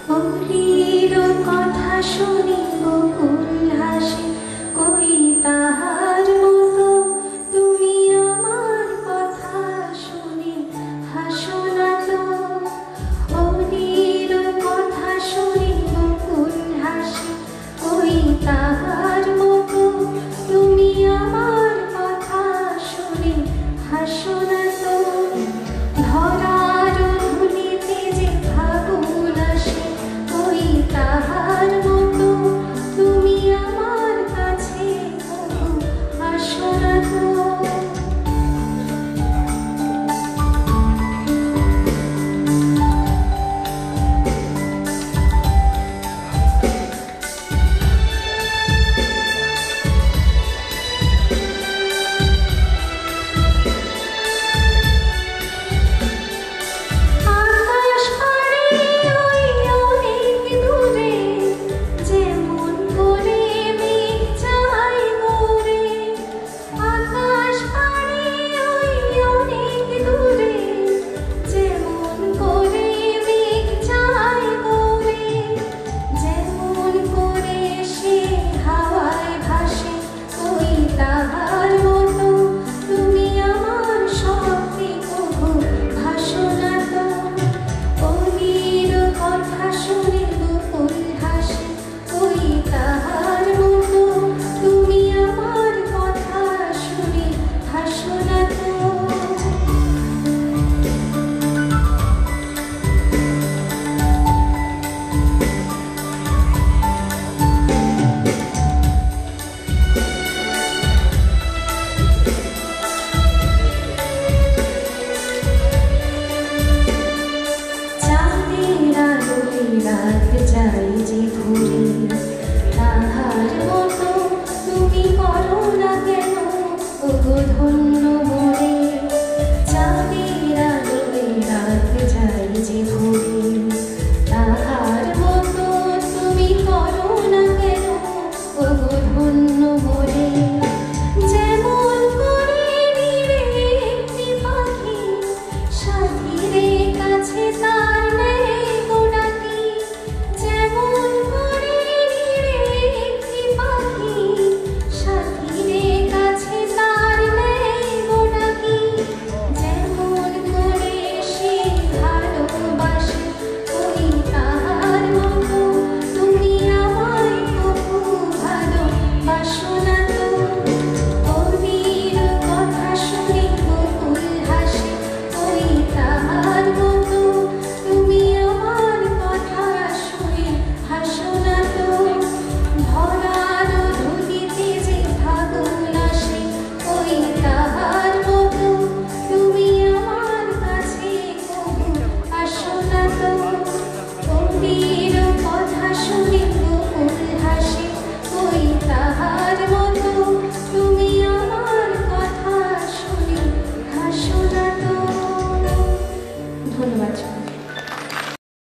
অলির কথা শুনি বকুল হাসে, কই তাহার মতো তুমি আমার কথা শুনি হাসো না তো। অলির কথা শুনি বকুল হাসে, কই তাহার মতো তুমি আমার কথা শুনি হাসো না তো। ধরার ধুলিতে যে ফাগুন আসে, কই তাহার মতো তুমি আমার কাছে আসো না তো। রাত যায়